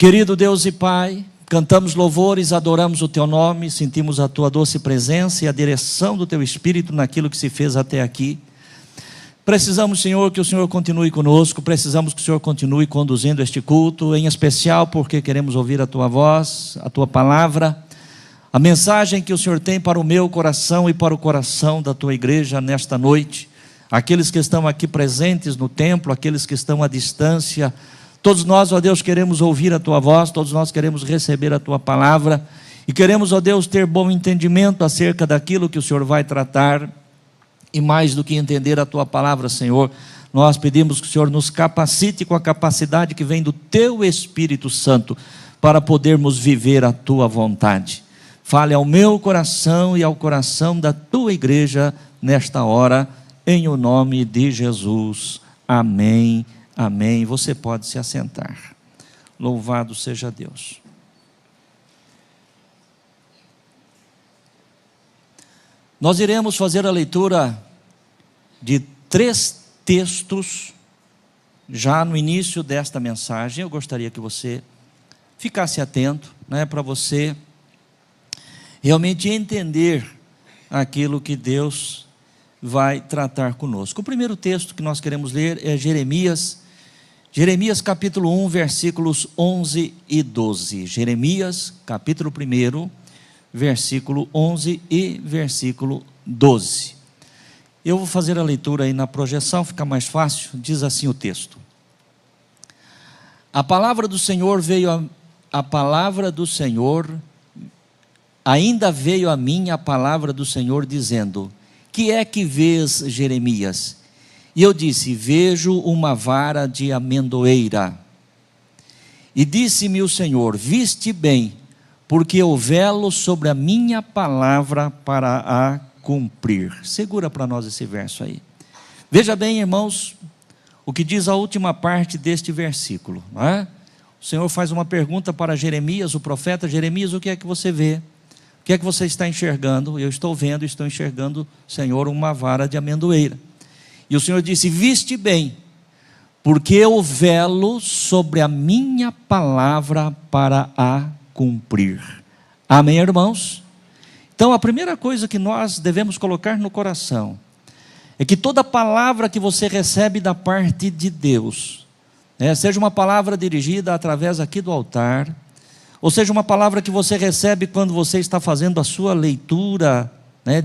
Querido Deus e Pai, cantamos louvores, adoramos o Teu nome, sentimos a Tua doce presença e a direção do Teu Espírito naquilo que se fez até aqui. Precisamos, Senhor, que o Senhor continue conosco, precisamos que o Senhor continue conduzindo este culto, em especial porque queremos ouvir a Tua voz, a Tua palavra, a mensagem que o Senhor tem para o meu coração e para o coração da Tua igreja nesta noite. Aqueles que estão aqui presentes no templo, aqueles que estão à distância, todos nós, ó Deus, queremos ouvir a Tua voz, todos nós queremos receber a Tua palavra e queremos, ó Deus, ter bom entendimento acerca daquilo que o Senhor vai tratar. E mais do que entender a Tua palavra, Senhor, nós pedimos que o Senhor nos capacite com a capacidade que vem do Teu Espírito Santo para podermos viver a Tua vontade. Fale ao meu coração e ao coração da Tua igreja nesta hora, em o nome de Jesus. Amém. Amém. Você pode se assentar. Louvado seja Deus. Nós iremos fazer a leitura de 3 textos já no início desta mensagem. Eu gostaria que você ficasse atento, para você realmente entender aquilo que Deus vai tratar conosco. O primeiro texto que nós queremos ler é Jeremias capítulo 1, versículos 11 e 12. Jeremias capítulo 1, versículo 11 e versículo 12. Eu vou fazer a leitura aí na projeção, fica mais fácil. Diz assim o texto: A palavra do Senhor ainda veio a mim a palavra do Senhor dizendo: Que é que vês, Jeremias? E eu disse: Vejo uma vara de amendoeira. E disse-me o Senhor: Viste bem, porque eu velo sobre a minha palavra para a cumprir. Segura para nós esse verso aí. Veja bem, irmãos, o que diz a última parte deste versículo, não é? O Senhor faz uma pergunta para Jeremias, o profeta: Jeremias, o que é que você vê? O que é que você está enxergando? Eu estou enxergando, Senhor, uma vara de amendoeira. E o Senhor disse: Viste bem, porque eu velo sobre a minha palavra para a cumprir. Amém, irmãos? Então a primeira coisa que nós devemos colocar no coração é que toda palavra que você recebe da parte de Deus, seja uma palavra dirigida através aqui do altar, ou seja uma palavra que você recebe quando você está fazendo a sua leitura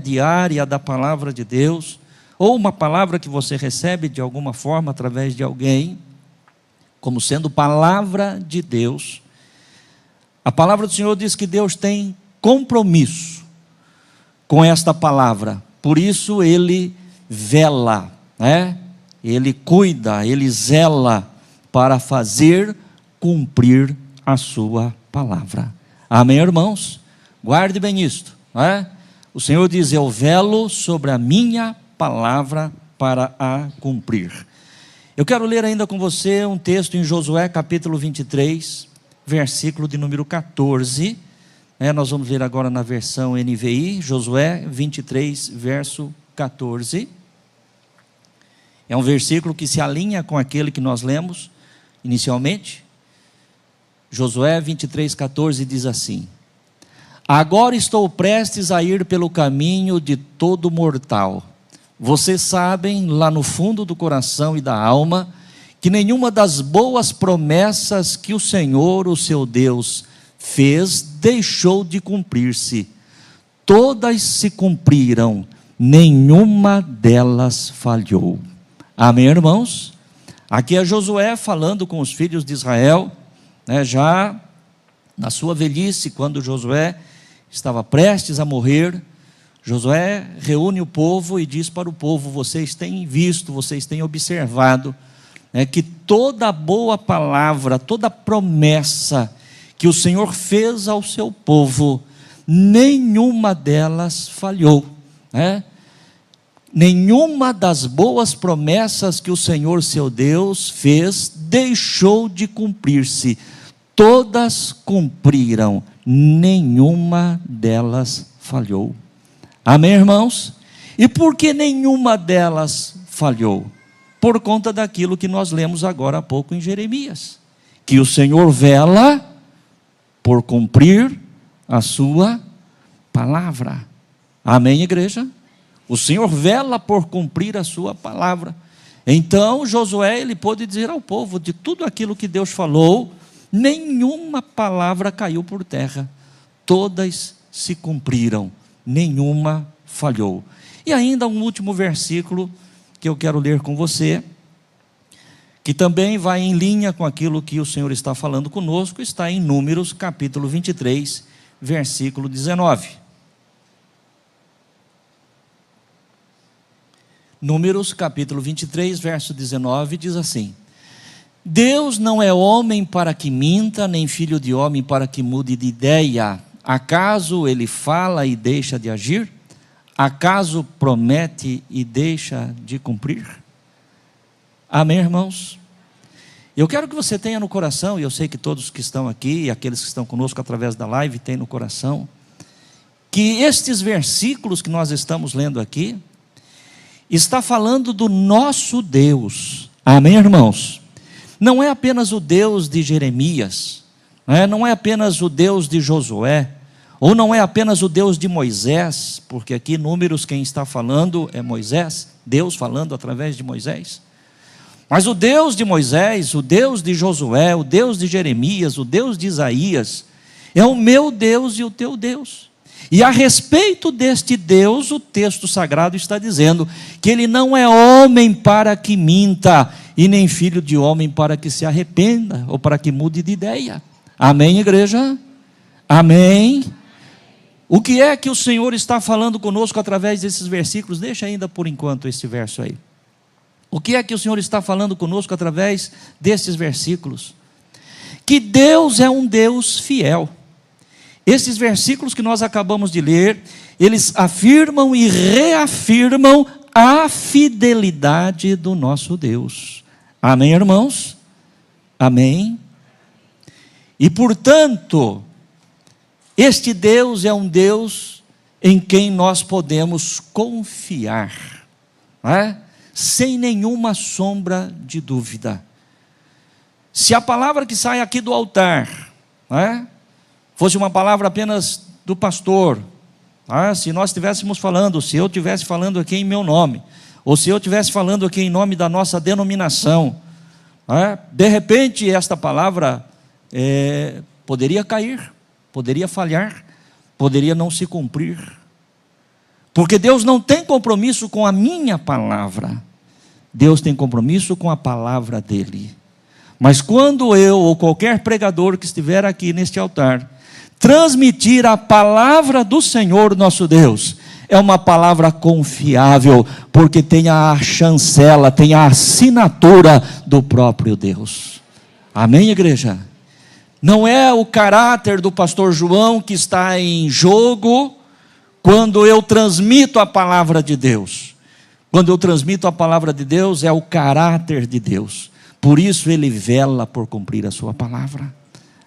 diária da palavra de Deus, ou uma palavra que você recebe de alguma forma através de alguém, como sendo palavra de Deus, a palavra do Senhor diz que Deus tem compromisso com esta palavra, por isso Ele vela, Ele cuida, Ele zela para fazer cumprir a sua palavra. Amém, irmãos? Guarde bem isto, O Senhor diz: Eu velo sobre a minha palavra para a cumprir. Eu quero ler ainda com você um texto em Josué capítulo 23, versículo de número 14, nós vamos ver agora na versão NVI, Josué 23, verso 14, é um versículo que se alinha com aquele que nós lemos inicialmente. Josué 23, 14 diz assim: Agora estou prestes a ir pelo caminho de todo mortal. Vocês sabem, lá no fundo do coração e da alma, que nenhuma das boas promessas que o Senhor, o seu Deus, fez, deixou de cumprir-se. Todas se cumpriram, nenhuma delas falhou. Amém, irmãos? Aqui é Josué falando com os filhos de Israel, já na sua velhice, quando Josué estava prestes a morrer. Josué reúne o povo e diz para o povo: vocês têm visto, vocês têm observado, que toda boa palavra, toda promessa que o Senhor fez ao seu povo, nenhuma delas falhou, Nenhuma das boas promessas que o Senhor, seu Deus, fez, deixou de cumprir-se. Todas cumpriram, nenhuma delas falhou. Amém, irmãos? E por que nenhuma delas falhou? Por conta daquilo que nós lemos agora há pouco em Jeremias, que o Senhor vela por cumprir a sua palavra. Amém, igreja? O Senhor vela por cumprir a sua palavra. Então Josué, ele pôde dizer ao povo, de tudo aquilo que Deus falou, nenhuma palavra caiu por terra, todas se cumpriram, nenhuma falhou. E ainda um último versículo que eu quero ler com você, que também vai em linha com aquilo que o Senhor está falando conosco, está em Números capítulo 23, versículo 19. Números capítulo 23, verso 19, diz assim: Deus não é homem para que minta, nem filho de homem para que mude de ideia. Acaso ele fala e deixa de agir? Acaso promete e deixa de cumprir? Amém, irmãos? Eu quero que você tenha no coração, e eu sei que todos que estão aqui, e aqueles que estão conosco através da live, têm no coração, que estes versículos que nós estamos lendo aqui, está falando do nosso Deus. Amém, irmãos? Não é apenas o Deus de Jeremias, não é apenas o Deus de Josué, ou não é apenas o Deus de Moisés, porque aqui Números quem está falando é Moisés, Deus falando através de Moisés. Mas o Deus de Moisés, o Deus de Josué, o Deus de Jeremias, o Deus de Isaías, é o meu Deus e o teu Deus. E a respeito deste Deus, o texto sagrado está dizendo que ele não é homem para que minta, e nem filho de homem para que se arrependa, ou para que mude de ideia. Amém, igreja? Amém? O que é que o Senhor está falando conosco através desses versículos? Deixa ainda por enquanto esse verso aí. O que é que o Senhor está falando conosco através desses versículos? Que Deus é um Deus fiel. Esses versículos que nós acabamos de ler, eles afirmam e reafirmam a fidelidade do nosso Deus. Amém, irmãos? Amém? E portanto, este Deus é um Deus em quem nós podemos confiar, não é? Sem nenhuma sombra de dúvida. Se a palavra que sai aqui do altar, não é, fosse uma palavra apenas do pastor, se nós estivéssemos falando, se eu estivesse falando aqui em meu nome, ou se eu estivesse falando aqui em nome da nossa denominação, de repente esta palavra poderia cair, poderia falhar, poderia não se cumprir, porque Deus não tem compromisso com a minha palavra, Deus tem compromisso com a palavra dele. Mas quando eu ou qualquer pregador que estiver aqui neste altar transmitir a palavra do Senhor nosso Deus, é uma palavra confiável, porque tem a chancela, tem a assinatura do próprio Deus. Amém, igreja? Não é o caráter do pastor João que está em jogo quando eu transmito a palavra de Deus. Quando eu transmito a palavra de Deus, é o caráter de Deus. Por isso ele vela por cumprir a sua palavra.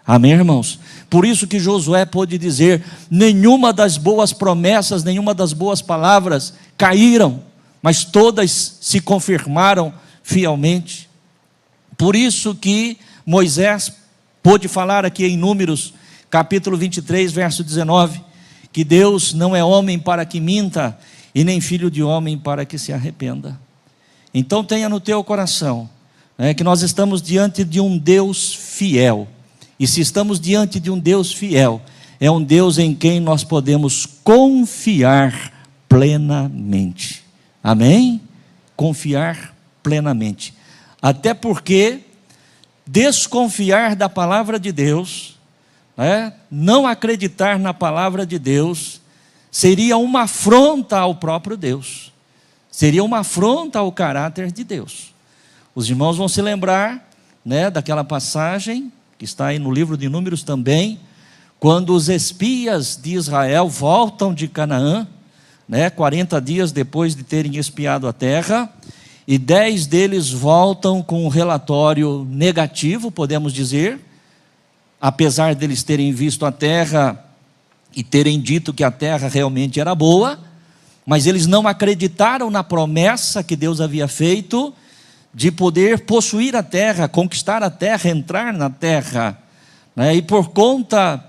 Amém, irmãos? Por isso que Josué pôde dizer, nenhuma das boas promessas, nenhuma das boas palavras caíram, mas todas se confirmaram fielmente. Por isso que Moisés pôde falar aqui em Números, capítulo 23, verso 19, que Deus não é homem para que minta, e nem filho de homem para que se arrependa. Então tenha no teu coração, que nós estamos diante de um Deus fiel. E se estamos diante de um Deus fiel, é um Deus em quem nós podemos confiar plenamente. Amém? Confiar plenamente. Até porque desconfiar da palavra de Deus, não acreditar na palavra de Deus, seria uma afronta ao próprio Deus. Seria uma afronta ao caráter de Deus. Os irmãos vão se lembrar, daquela passagem que está aí no livro de Números também, quando os espias de Israel voltam de Canaã, 40 dias depois de terem espiado a terra, e 10 deles voltam com um relatório negativo, podemos dizer, apesar deles terem visto a terra e terem dito que a terra realmente era boa, mas eles não acreditaram na promessa que Deus havia feito, de poder possuir a terra, conquistar a terra, entrar na terra, e por conta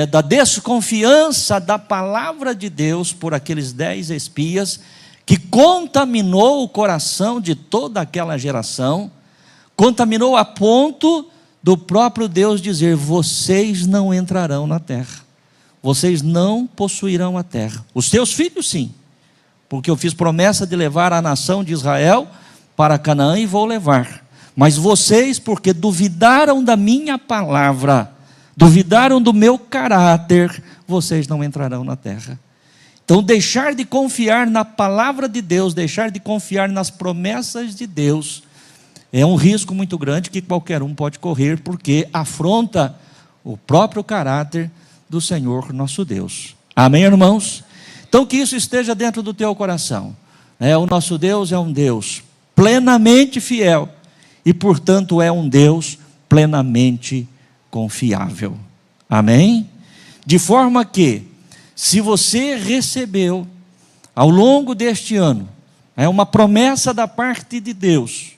da desconfiança da palavra de Deus por aqueles 10 espias, que contaminou o coração de toda aquela geração, contaminou a ponto do próprio Deus dizer: vocês não entrarão na terra, vocês não possuirão a terra. Os teus filhos sim, porque eu fiz promessa de levar a nação de Israel para Canaã e vou levar. Mas vocês, porque duvidaram da minha palavra, duvidaram do meu caráter, vocês não entrarão na terra. Então, deixar de confiar na palavra de Deus, deixar de confiar nas promessas de Deus, é um risco muito grande que qualquer um pode correr, porque afronta o próprio caráter do Senhor nosso Deus. Amém, irmãos? Então, que isso esteja dentro do teu coração. O nosso Deus é um Deus plenamente fiel e, portanto, é um Deus plenamente confiável. Amém? De forma que, se você recebeu ao longo deste ano uma promessa da parte de Deus,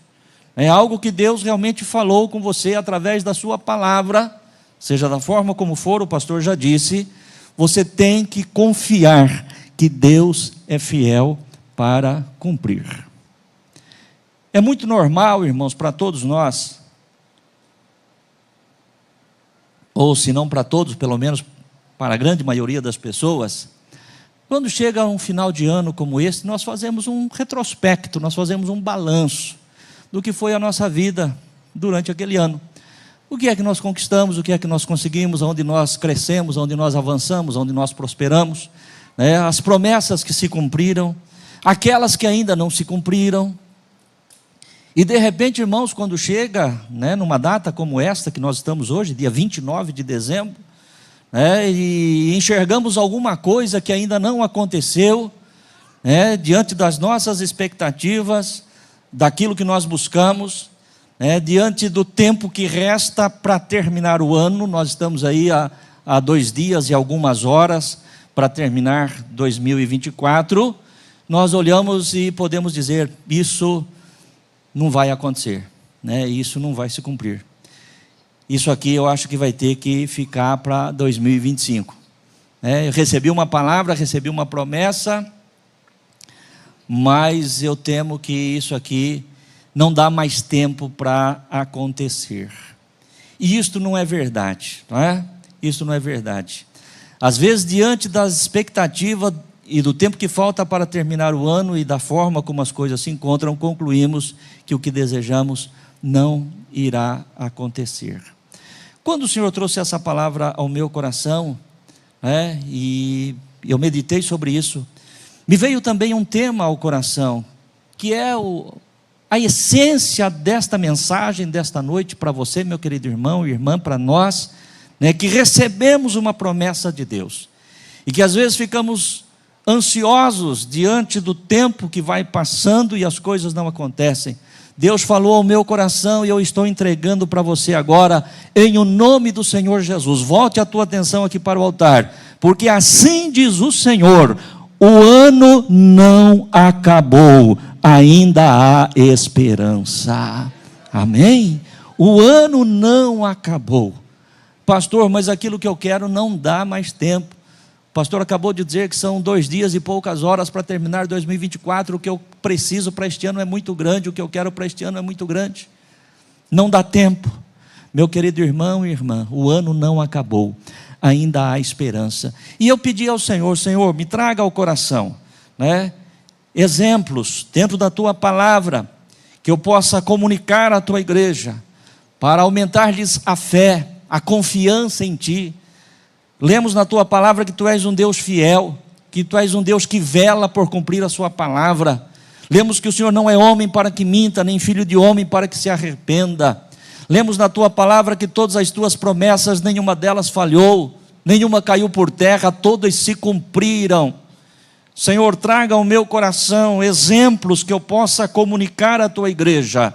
é algo que Deus realmente falou com você através da sua palavra, seja da forma como for, o pastor já disse, você tem que confiar que Deus é fiel para cumprir. É muito normal, irmãos, para todos nós, ou se não para todos, pelo menos para a grande maioria das pessoas, quando chega um final de ano como esse, nós fazemos um retrospecto, nós fazemos um balanço do que foi a nossa vida durante aquele ano. O que é que nós conquistamos, o que é que nós conseguimos, onde nós crescemos, onde nós avançamos, onde nós prosperamos, as promessas que se cumpriram, aquelas que ainda não se cumpriram. E de repente, irmãos, quando chega numa data como esta que nós estamos hoje, dia 29 de dezembro, e enxergamos alguma coisa que ainda não aconteceu, diante das nossas expectativas, daquilo que nós buscamos, diante do tempo que resta para terminar o ano. Nós estamos aí há 2 dias e algumas horas para terminar 2024, nós olhamos e podemos dizer: isso não vai acontecer, isso não vai se cumprir. Isso aqui eu acho que vai ter que ficar para 2025. Eu recebi uma palavra, recebi uma promessa, mas eu temo que isso aqui não dá mais tempo para acontecer. E isto não é verdade, não é? Isso não é verdade. Às vezes, diante das expectativas e do tempo que falta para terminar o ano e da forma como as coisas se encontram, concluímos que o que desejamos não irá acontecer. Quando o Senhor trouxe essa palavra ao meu coração, e eu meditei sobre isso, me veio também um tema ao coração, que é a essência desta mensagem, desta noite, para você, meu querido irmão e irmã, para nós, que recebemos uma promessa de Deus, e que às vezes ficamos ansiosos diante do tempo que vai passando e as coisas não acontecem. Deus falou ao meu coração e eu estou entregando para você agora, em o nome do Senhor Jesus. Volte a tua atenção aqui para o altar, porque assim diz o Senhor: o ano não acabou, ainda há esperança. Amém? O ano não acabou. Pastor, mas aquilo que eu quero não dá mais tempo. O pastor acabou de dizer que são 2 dias e poucas horas para terminar 2024. O que eu preciso para este ano é muito grande, o que eu quero para este ano é muito grande. Não dá tempo. Meu querido irmão e irmã, o ano não acabou, ainda há esperança. E eu pedi ao Senhor: Senhor, me traga ao coração exemplos dentro da tua palavra, que eu possa comunicar à tua igreja, para aumentar-lhes a fé, a confiança em ti. Lemos na tua palavra que tu és um Deus fiel, que tu és um Deus que vela por cumprir a sua palavra. Lemos que o Senhor não é homem para que minta, nem filho de homem para que se arrependa. Lemos na tua palavra que todas as tuas promessas, nenhuma delas falhou, nenhuma caiu por terra, todas se cumpriram. Senhor, traga ao meu coração exemplos que eu possa comunicar à tua igreja,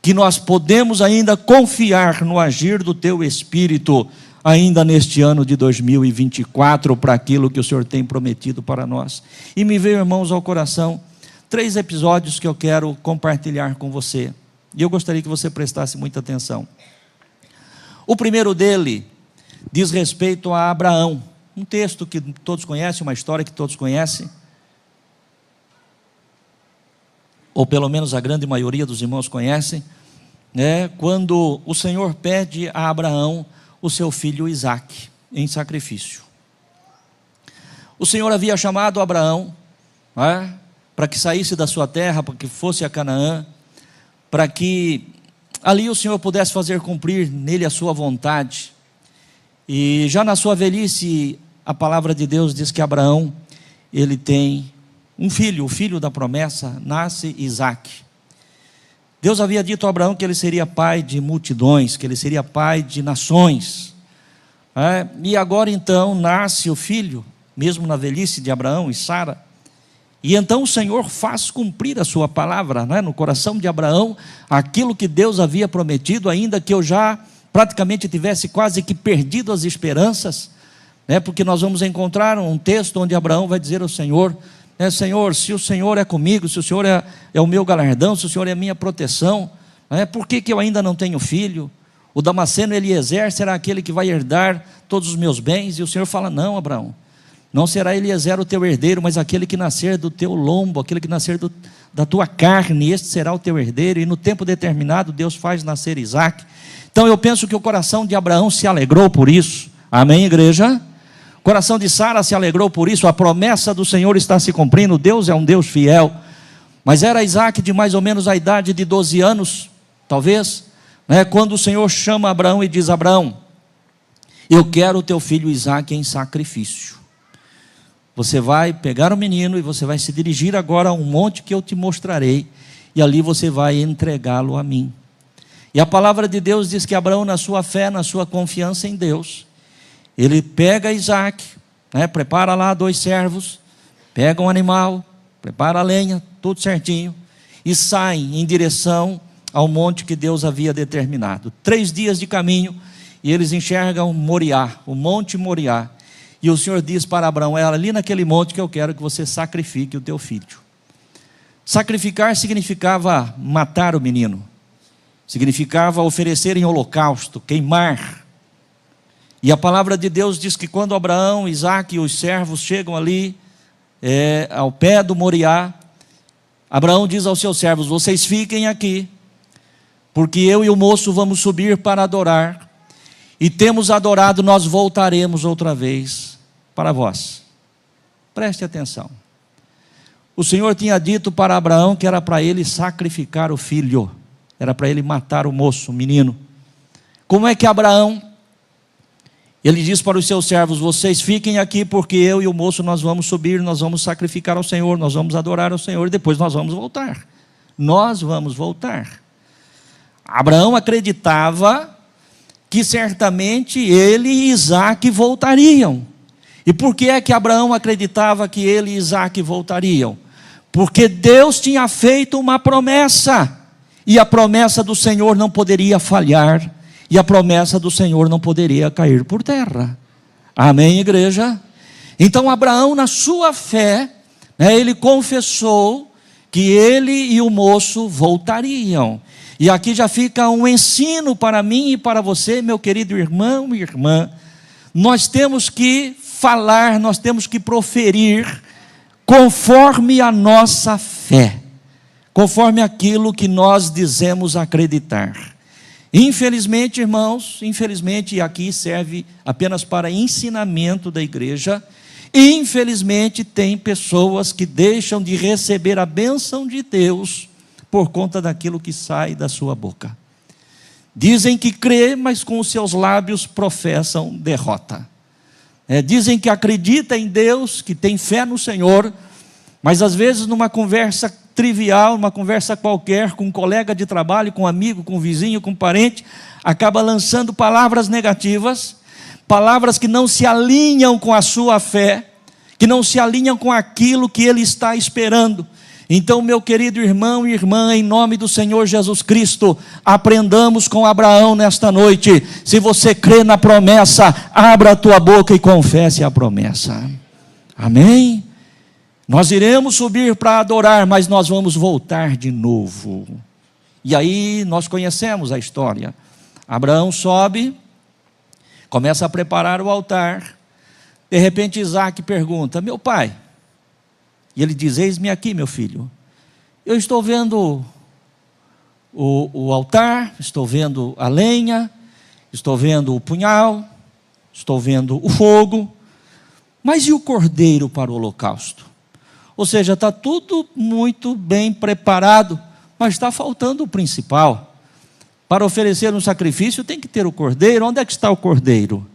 que nós podemos ainda confiar no agir do teu Espírito, ainda neste ano de 2024, para aquilo que o Senhor tem prometido para nós. E me veio, irmãos, ao coração 3 episódios que eu quero compartilhar com você, e eu gostaria que você prestasse muita atenção. O primeiro dele diz respeito a Abraão. Um texto que todos conhecem, uma história que todos conhecem, ou pelo menos a grande maioria dos irmãos conhecem, quando o Senhor pede a Abraão o seu filho Isaque em sacrifício. O Senhor havia chamado Abraão para que saísse da sua terra, para que fosse a Canaã, para que ali o Senhor pudesse fazer cumprir nele a sua vontade. E já na sua velhice, a palavra de Deus diz que Abraão, ele tem um filho, o filho da promessa, nasce Isaque. Deus havia dito a Abraão que ele seria pai de multidões, que ele seria pai de nações. E agora então nasce o filho, mesmo na velhice de Abraão e Sara. E então o Senhor faz cumprir a sua palavra, no coração de Abraão, aquilo que Deus havia prometido, ainda que eu já praticamente tivesse quase que perdido as esperanças, porque nós vamos encontrar um texto onde Abraão vai dizer ao Senhor, Senhor, se o Senhor é comigo, se o Senhor é o meu galardão, se o Senhor é a minha proteção, por que eu ainda não tenho filho? O Damasceno Eliezer será aquele que vai herdar todos os meus bens? E o Senhor fala, não, Abraão, não será Eliezer o teu herdeiro, mas aquele que nascer do teu lombo, aquele que nascer da tua carne, este será o teu herdeiro. E no tempo determinado Deus faz nascer Isaque. Então eu penso que o coração de Abraão se alegrou por isso. Amém, igreja? O coração de Sara se alegrou por isso. A promessa do Senhor está se cumprindo. Deus é um Deus fiel. Mas era Isaque de mais ou menos a idade de 12 anos, talvez, quando o Senhor chama Abraão e diz, Abraão, eu quero o teu filho Isaque em sacrifício. Você vai pegar o menino e você vai se dirigir agora a um monte que eu te mostrarei, e ali você vai entregá-lo a mim. E a palavra de Deus diz que Abraão, na sua fé, na sua confiança em Deus, ele pega Isaque, prepara lá 2 servos, pega um animal, prepara a lenha, tudo certinho, e sai em direção ao monte que Deus havia determinado. 3 dias de caminho, e eles enxergam Moriá, o monte Moriá. E o Senhor diz para Abraão, é ali naquele monte que eu quero que você sacrifique o teu filho. Sacrificar significava matar o menino, significava oferecer em holocausto, queimar. E a palavra de Deus diz que quando Abraão, Isaque e os servos chegam ali, ao pé do Moriá, Abraão diz aos seus servos, vocês fiquem aqui, porque eu e o moço vamos subir para adorar, e temos adorado, nós voltaremos outra vez para vós. Preste atenção. O Senhor tinha dito para Abraão que era para ele sacrificar o filho, era para ele matar o moço, o menino. Como é que Abraão, ele diz para os seus servos, vocês fiquem aqui porque eu e o moço nós vamos subir, nós vamos sacrificar ao Senhor, nós vamos adorar ao Senhor, e depois nós vamos voltar. Nós vamos voltar. Abraão acreditava que certamente ele e Isaque voltariam. E por que é que Abraão acreditava que ele e Isaque voltariam? Porque Deus tinha feito uma promessa, e a promessa do Senhor não poderia falhar, e a promessa do Senhor não poderia cair por terra. Amém, igreja? Então Abraão, na sua fé, ele confessou que ele e o moço voltariam. E aqui já fica um ensino para mim e para você, meu querido irmão e irmã. Nós temos que falar, nós temos que proferir conforme a nossa fé, conforme aquilo que nós dizemos acreditar. Infelizmente, irmãos, e aqui serve apenas para ensinamento da igreja, infelizmente tem pessoas que deixam de receber a bênção de Deus por conta daquilo que sai da sua boca. Dizem que crê, mas com os seus lábios professam derrota. Dizem que acredita em Deus, que tem fé no Senhor, mas às vezes numa conversa trivial, numa conversa qualquer, com um colega de trabalho, com um amigo, com um vizinho, com um parente, acaba lançando palavras negativas, palavras que não se alinham com a sua fé, que não se alinham com aquilo que ele está esperando. Então, meu querido irmão e irmã, em nome do Senhor Jesus Cristo, aprendamos com Abraão nesta noite. Se você crê na promessa, abra a tua boca e confesse a promessa. Amém? Nós iremos subir para adorar, mas nós vamos voltar de novo. E aí nós conhecemos a história. Abraão sobe, começa a preparar o altar. De repente Isaac pergunta: meu pai? E ele diz: eis-me aqui, meu filho. Eu estou vendo o altar, estou vendo a lenha, estou vendo o punhal, estou vendo o fogo, mas e o cordeiro para o holocausto? Ou seja, está tudo muito bem preparado, mas está faltando o principal. Para oferecer um sacrifício tem que ter o cordeiro. Onde é que está o cordeiro?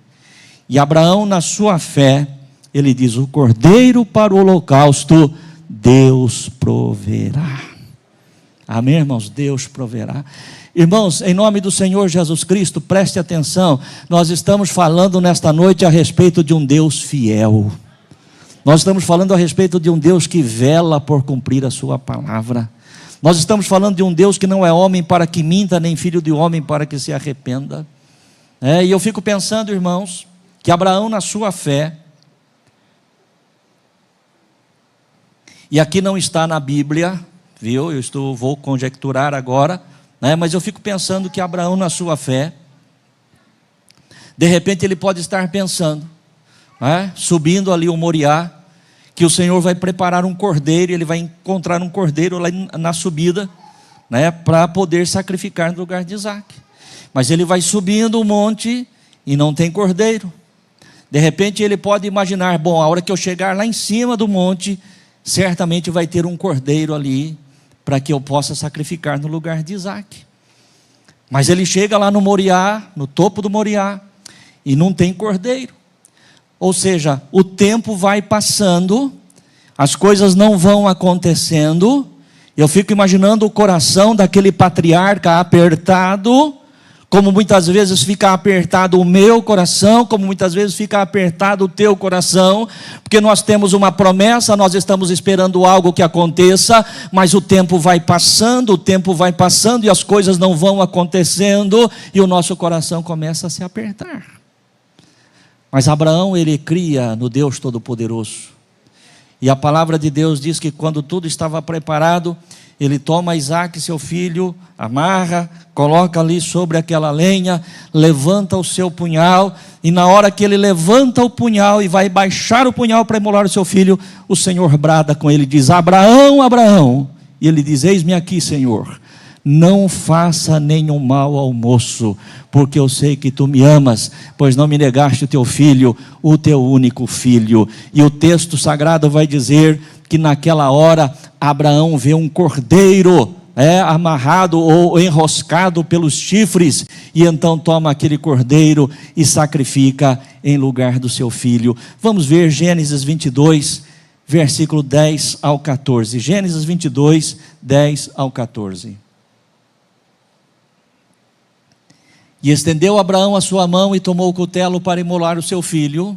E Abraão, na sua fé, ele diz: o cordeiro para o holocausto Deus proverá. Amém, irmãos? Deus proverá. Irmãos, em nome do Senhor Jesus Cristo, preste atenção. Nós estamos falando nesta noite a respeito de um Deus fiel. Nós estamos falando a respeito de um Deus que vela por cumprir a sua palavra. Nós estamos falando de um Deus que não é homem para que minta, nem filho de homem para que se arrependa. E eu fico pensando, irmãos, que Abraão, na sua fé, e aqui não está na Bíblia, viu? Vou conjecturar agora, mas eu fico pensando que Abraão, na sua fé, de repente ele pode estar pensando, subindo ali o Moriá, que o Senhor vai preparar um cordeiro, ele vai encontrar um cordeiro lá na subida, para poder sacrificar no lugar de Isaac. Mas ele vai subindo o monte e não tem cordeiro. De repente ele pode imaginar: bom, a hora que eu chegar lá em cima do monte, certamente vai ter um cordeiro ali, para que eu possa sacrificar no lugar de Isaac. Mas ele chega lá no Moriá, no topo do Moriá, e não tem cordeiro. Ou seja, o tempo vai passando, as coisas não vão acontecendo. Eu fico imaginando o coração daquele patriarca apertado, como muitas vezes fica apertado o meu coração, como muitas vezes fica apertado o teu coração, porque nós temos uma promessa, nós estamos esperando algo que aconteça, mas o tempo vai passando e as coisas não vão acontecendo, e o nosso coração começa a se apertar. Mas Abraão, ele cria no Deus Todo-Poderoso, e a palavra de Deus diz que quando tudo estava preparado, ele toma Isaac, seu filho, amarra, coloca ali sobre aquela lenha, levanta o seu punhal, e na hora que ele levanta o punhal e vai baixar o punhal para imolar o seu filho, o Senhor brada com ele, diz: Abraão, Abraão. E ele diz: eis-me aqui, Senhor. Não faça nenhum mal ao moço, porque eu sei que tu me amas, pois não me negaste o teu filho, o teu único filho. E o texto sagrado vai dizer que naquela hora Abraão vê um cordeiro amarrado ou enroscado pelos chifres, e então toma aquele cordeiro e sacrifica em lugar do seu filho. Vamos ver Gênesis 22, versículo 10 ao 14. Gênesis 22, 10 ao 14. E estendeu Abraão a sua mão e tomou o cutelo para imolar o seu filho.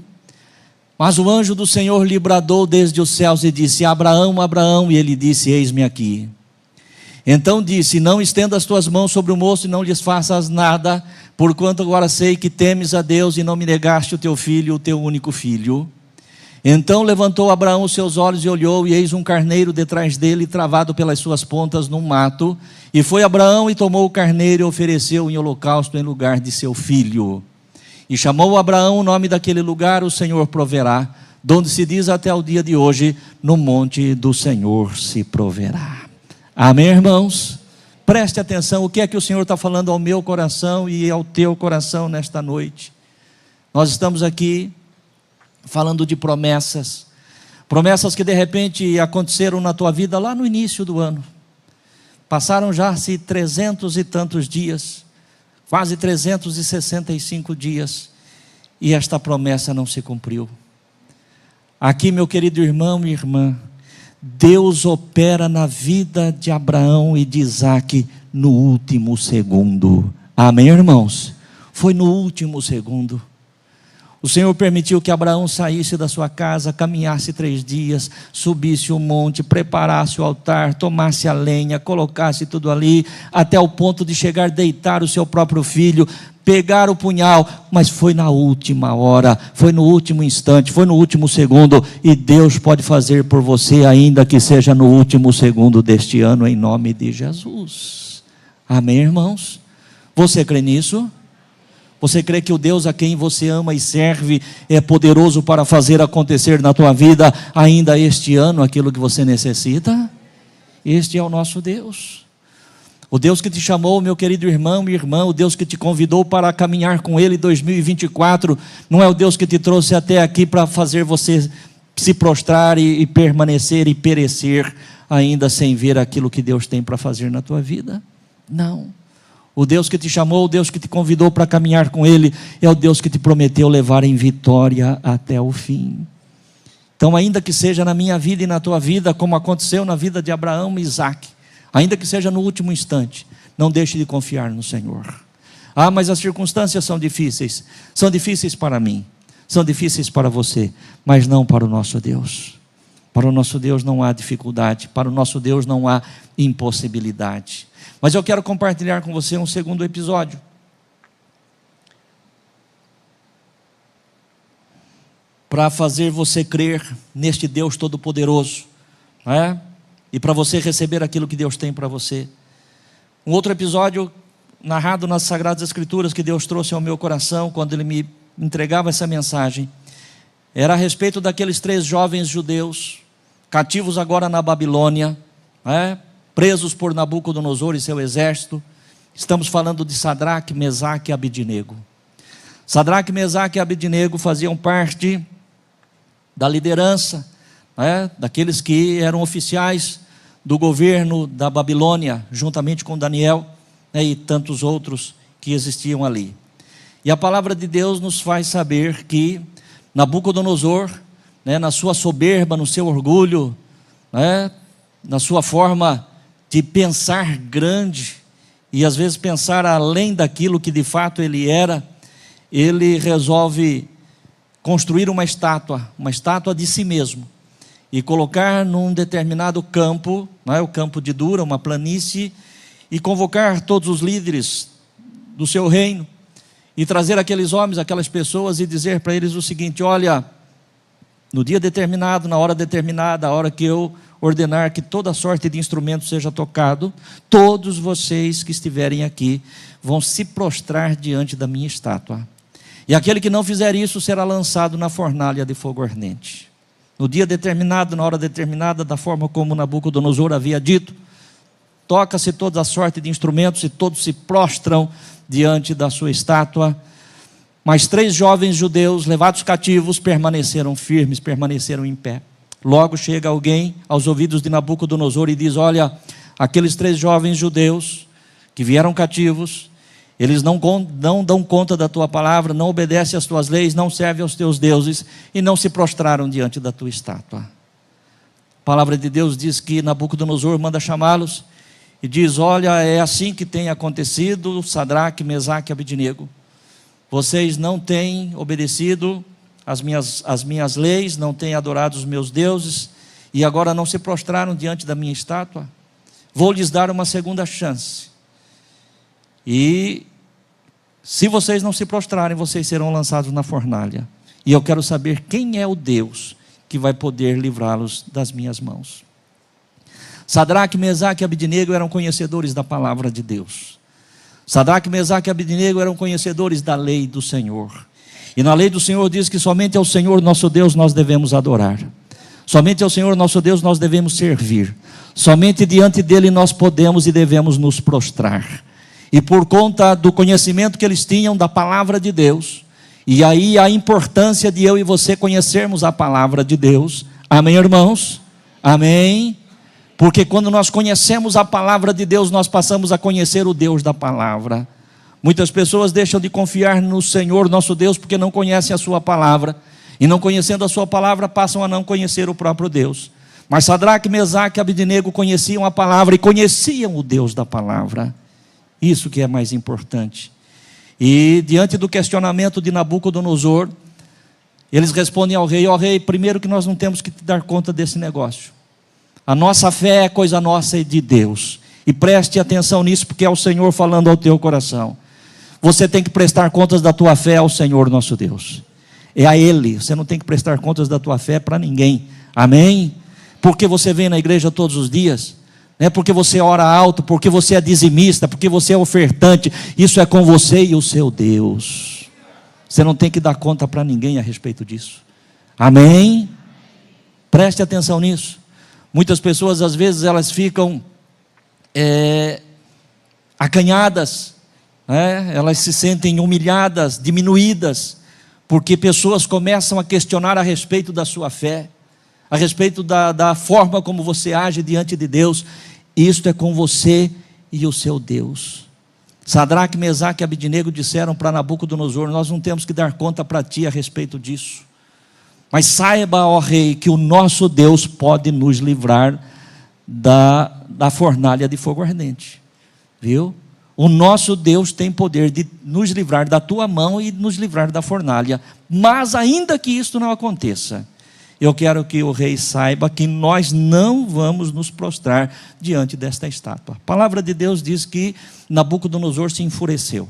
Mas o anjo do Senhor lhe bradou desde os céus e disse: Abraão, Abraão. E ele disse: eis-me aqui. Então disse: não estenda as tuas mãos sobre o moço e não lhes faças nada, porquanto agora sei que temes a Deus e não me negaste o teu filho, o teu único filho. Então levantou Abraão os seus olhos e olhou, e eis um carneiro detrás dele, travado pelas suas pontas num mato. E foi Abraão e tomou o carneiro e ofereceu em holocausto em lugar de seu filho. E chamou Abraão o nome daquele lugar: o Senhor proverá, donde se diz até o dia de hoje: no monte do Senhor se proverá. Amém, irmãos? Preste atenção, o que é que o Senhor está falando ao meu coração e ao teu coração nesta noite. Nós estamos aqui falando de promessas que de repente aconteceram na tua vida lá no início do ano. Passaram já-se 300 e tantos dias, quase 365 dias, e esta promessa não se cumpriu. Aqui, meu querido irmão e irmã, Deus opera na vida de Abraão e de Isaac no último segundo. Amém, irmãos? Foi no último segundo. O Senhor permitiu que Abraão saísse da sua casa, caminhasse 3 dias, subisse o monte, preparasse o altar, tomasse a lenha, colocasse tudo ali, até o ponto de chegar a deitar o seu próprio filho, pegar o punhal, mas foi na última hora, foi no último instante, foi no último segundo, e Deus pode fazer por você, ainda que seja no último segundo deste ano, em nome de Jesus. Amém, irmãos? Você crê nisso? Você crê que o Deus a quem você ama e serve é poderoso para fazer acontecer na tua vida ainda este ano aquilo que você necessita? Este é o nosso Deus. O Deus que te chamou, meu querido irmão e irmã, o Deus que te convidou para caminhar com Ele em 2024, não é o Deus que te trouxe até aqui para fazer você se prostrar e permanecer e perecer ainda sem ver aquilo que Deus tem para fazer na tua vida. Não. O Deus que te chamou, o Deus que te convidou para caminhar com Ele, é o Deus que te prometeu levar em vitória até o fim. Então, ainda que seja na minha vida e na tua vida, como aconteceu na vida de Abraão e Isaque, ainda que seja no último instante, não deixe de confiar no Senhor. Ah, mas as circunstâncias são difíceis para mim, são difíceis para você, mas não para o nosso Deus. Para o nosso Deus não há dificuldade, para o nosso Deus não há impossibilidade. Mas eu quero compartilhar com você um segundo episódio. Para fazer você crer neste Deus Todo-Poderoso, não é? E para você receber aquilo que Deus tem para você. Um outro episódio narrado nas Sagradas Escrituras que Deus trouxe ao meu coração quando Ele me entregava essa mensagem, era a respeito daqueles 3 jovens judeus, cativos agora na Babilônia, presos por Nabucodonosor e seu exército. Estamos falando de Sadraque, Mesaque e Abidnego. Sadraque, Mesaque e Abidnego faziam parte da liderança, daqueles que eram oficiais do governo da Babilônia, juntamente com Daniel, e tantos outros que existiam ali. E a palavra de Deus nos faz saber que Nabucodonosor, na sua soberba, no seu orgulho, na sua forma de pensar grande, e às vezes pensar além daquilo que de fato ele era, ele resolve construir uma estátua de si mesmo, e colocar num determinado campo, o campo de Dura, uma planície, e convocar todos os líderes do seu reino, e trazer aqueles homens, aquelas pessoas, e dizer para eles o seguinte: olha, no dia determinado, na hora determinada, a hora que eu ordenar que toda sorte de instrumento seja tocado, todos vocês que estiverem aqui vão se prostrar diante da minha estátua. E aquele que não fizer isso será lançado na fornalha de fogo ardente. No dia determinado, na hora determinada, da forma como Nabucodonosor havia dito, toca-se toda a sorte de instrumentos e todos se prostram diante da sua estátua. Mas 3 jovens judeus levados cativos permaneceram firmes, permaneceram em pé. Logo chega alguém aos ouvidos de Nabucodonosor e diz: olha, aqueles 3 jovens judeus que vieram cativos, eles não dão conta da tua palavra, não obedecem às tuas leis, não servem aos teus deuses e não se prostraram diante da tua estátua. A palavra de Deus diz que Nabucodonosor manda chamá-los e diz: olha, é assim que tem acontecido, Sadraque, Mesaque e Abidnego. Vocês não têm obedecido às minhas leis, não têm adorado os meus deuses, e agora não se prostraram diante da minha estátua. Vou lhes dar uma segunda chance. E se vocês não se prostrarem, vocês serão lançados na fornalha. E eu quero saber quem é o Deus que vai poder livrá-los das minhas mãos. Sadraque, Mesaque e Abidnego eram conhecedores da palavra de Deus. Sadraque, Mesaque e Abidnego eram conhecedores da lei do Senhor. E na lei do Senhor diz que somente ao Senhor nosso Deus nós devemos adorar. Somente ao Senhor nosso Deus nós devemos servir. Somente diante dele nós podemos e devemos nos prostrar. E por conta do conhecimento que eles tinham da palavra de Deus, e aí a importância de eu e você conhecermos a palavra de Deus. Amém, irmãos? Amém? Porque quando nós conhecemos a palavra de Deus, nós passamos a conhecer o Deus da palavra. Muitas pessoas deixam de confiar no Senhor nosso Deus porque não conhecem a sua palavra, e não conhecendo a sua palavra passam a não conhecer o próprio Deus. Mas Sadraque, Mesaque e Abidnego conheciam a palavra e conheciam o Deus da palavra. Isso que é mais importante. E diante do questionamento de Nabucodonosor, eles respondem ao rei: ó rei, primeiro que nós não temos que te dar conta desse negócio. A nossa fé é coisa nossa e de Deus. E preste atenção nisso, porque é o Senhor falando ao teu coração. Você tem que prestar contas da tua fé ao Senhor nosso Deus. É a Ele. Você não tem que prestar contas da tua fé para ninguém. Amém? Porque você vem na igreja todos os dias, porque você ora alto, porque você é dizimista, porque você é ofertante. Isso é com você e o seu Deus. Você não tem que dar conta para ninguém a respeito disso. Amém? Preste atenção nisso. Muitas pessoas, às vezes, elas ficam acanhadas, elas se sentem humilhadas, diminuídas, porque pessoas começam a questionar a respeito da sua fé, a respeito da forma como você age diante de Deus. Isto é com você e o seu Deus. Sadraque, Mesaque e Abidnego disseram para Nabucodonosor: nós não temos que dar conta para ti a respeito disso, mas saiba, ó rei, que o nosso Deus pode nos livrar da fornalha de fogo ardente. Viu? O nosso Deus tem poder de nos livrar da tua mão e nos livrar da fornalha. Mas ainda que isto não aconteça, eu quero que o rei saiba que nós não vamos nos prostrar diante desta estátua. A palavra de Deus diz que Nabucodonosor se enfureceu,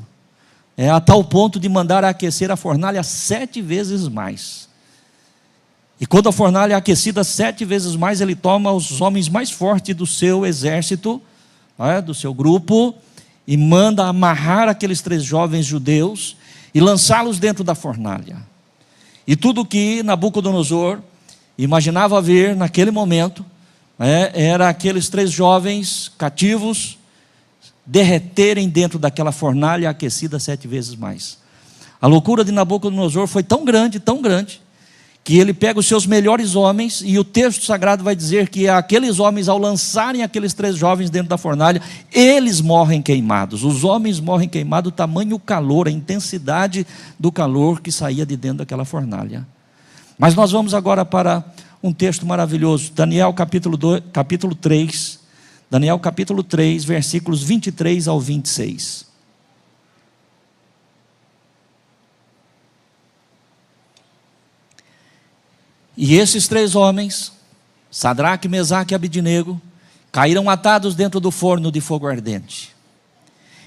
a tal ponto de mandar aquecer a fornalha 7 vezes mais. E quando a fornalha é aquecida 7 vezes mais, ele toma os homens mais fortes do seu exército, do seu grupo, e manda amarrar aqueles 3 jovens judeus e lançá-los dentro da fornalha. E tudo que Nabucodonosor imaginava ver naquele momento, era aqueles 3 jovens cativos derreterem dentro daquela fornalha aquecida 7 vezes mais. A loucura de Nabucodonosor foi tão grande, que ele pega os seus melhores homens, e o texto sagrado vai dizer que aqueles homens, ao lançarem aqueles 3 jovens dentro da fornalha, eles morrem queimados. Os homens morrem queimados, tamanho o calor, a intensidade do calor que saía de dentro daquela fornalha. Mas nós vamos agora para um texto maravilhoso, Daniel capítulo 3, Daniel capítulo 3, versículos 23 ao 26. E esses 3 homens, Sadraque, Mesaque e Abidnego, caíram atados dentro do forno de fogo ardente.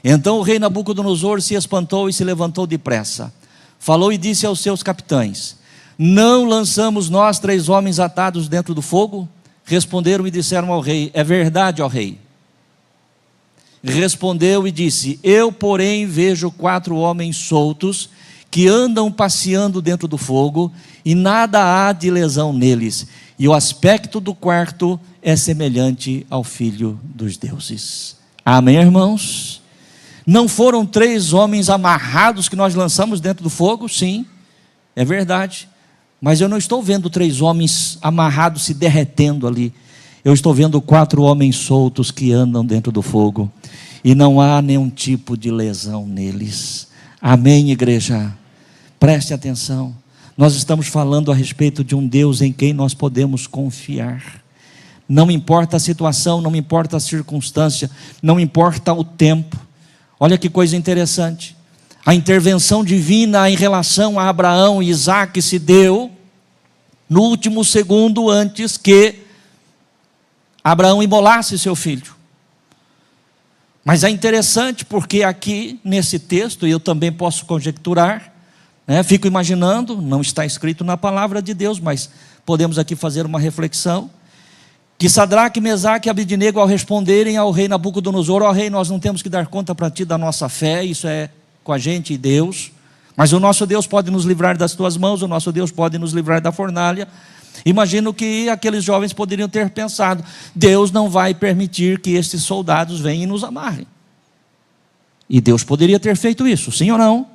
Então o rei Nabucodonosor se espantou e se levantou depressa. Falou e disse aos seus capitães: não lançamos nós 3 homens atados dentro do fogo? Responderam e disseram ao rei: é verdade, ó rei. Respondeu e disse: eu, porém, vejo 4 homens soltos, que andam passeando dentro do fogo, e nada há de lesão neles, e o aspecto do quarto é semelhante ao Filho dos deuses. Amém, irmãos? Não foram 3 homens amarrados que nós lançamos dentro do fogo? Sim, é verdade, mas eu não estou vendo 3 homens amarrados se derretendo ali. Eu estou vendo 4 homens soltos que andam dentro do fogo, e não há nenhum tipo de lesão neles. Amém, igreja? Preste atenção. Nós estamos falando a respeito de um Deus em quem nós podemos confiar. Não importa a situação, não importa a circunstância, não importa o tempo. Olha que coisa interessante. A intervenção divina em relação a Abraão e Isaque se deu no último segundo antes que Abraão imolasse seu filho. Mas é interessante porque aqui nesse texto, e eu também posso conjecturar, fico imaginando, não está escrito na palavra de Deus, mas podemos aqui fazer uma reflexão, que Sadraque, Mesaque e Abidnego, ao responderem ao rei Nabucodonosor: ó rei, nós não temos que dar conta para ti da nossa fé, isso é com a gente e Deus, mas o nosso Deus pode nos livrar das tuas mãos, o nosso Deus pode nos livrar da fornalha. Imagino que aqueles jovens poderiam ter pensado: Deus não vai permitir que estes soldados venham e nos amarrem. E Deus poderia ter feito isso, sim ou não?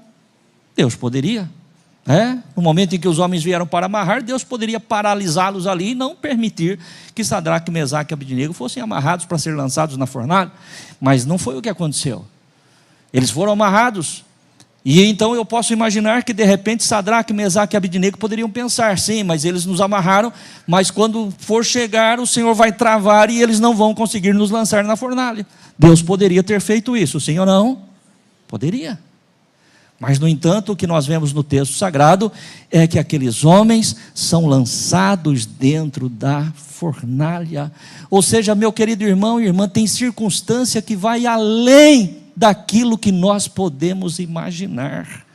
Deus poderia. No momento em que os homens vieram para amarrar, Deus poderia paralisá-los ali e não permitir que Sadraque, Mesaque e Abidnego fossem amarrados para ser lançados na fornalha. Mas não foi o que aconteceu. Eles foram amarrados. E então eu posso imaginar que de repente Sadraque, Mesaque e Abidnego poderiam pensar: sim, mas eles nos amarraram, mas quando for chegar o Senhor vai travar e eles não vão conseguir nos lançar na fornalha. Deus poderia ter feito isso, sim ou não? Poderia. Mas no entanto o que nós vemos no texto sagrado é que aqueles homens são lançados dentro da fornalha. Ou seja, meu querido irmão e irmã, tem circunstância que vai além daquilo que nós podemos imaginar.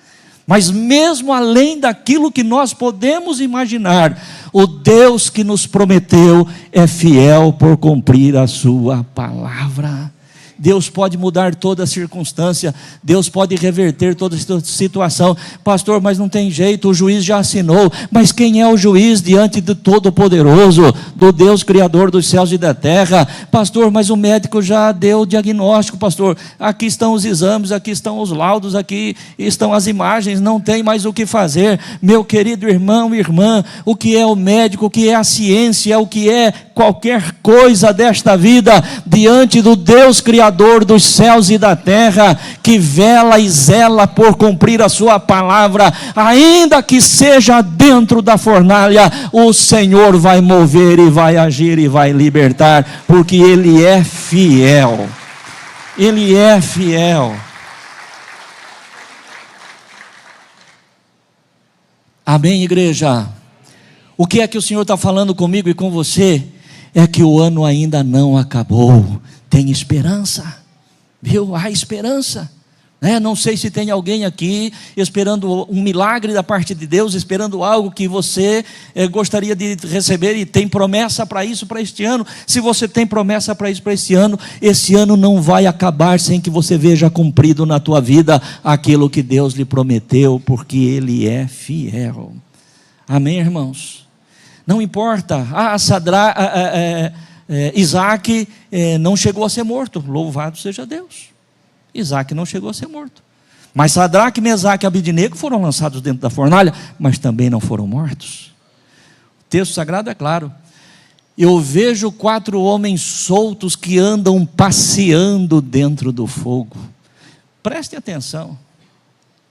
Mas mesmo além daquilo que nós podemos imaginar, o Deus que nos prometeu é fiel por cumprir a sua palavra. Deus pode mudar toda a circunstância, Deus pode reverter toda a situação. Pastor, mas não tem jeito, o juiz já assinou. Mas quem é o juiz diante do Todo-Poderoso, do Deus Criador dos céus e da terra? Pastor, mas o médico já deu o diagnóstico. Pastor, aqui estão os exames, aqui estão os laudos, aqui estão as imagens, não tem mais o que fazer. Meu querido irmão e irmã, o que é o médico, o que é a ciência, o que é qualquer coisa desta vida, diante do Deus Criador dos céus e da terra, que vela e zela por cumprir a sua palavra, ainda que seja dentro da fornalha, o Senhor vai mover e vai agir e vai libertar, porque Ele é fiel. Ele é fiel. Amém, igreja? O que é que o Senhor está falando comigo e com você? É que o ano ainda não acabou. Tem esperança, viu? Há esperança, né? Não sei se tem alguém aqui esperando um milagre da parte de Deus, esperando algo que você gostaria de receber e tem promessa para isso para este ano. Se você tem promessa para isso para este ano, esse ano não vai acabar sem que você veja cumprido na tua vida aquilo que Deus lhe prometeu, porque Ele é fiel. Amém, irmãos? Não importa, Isaac não chegou a ser morto, louvado seja Deus. Isaac não chegou a ser morto, mas Sadraque, Mesaque e Abidnego foram lançados dentro da fornalha, mas também não foram mortos. O texto sagrado é claro. Eu vejo 4 homens soltos que andam passeando dentro do fogo. Preste atenção,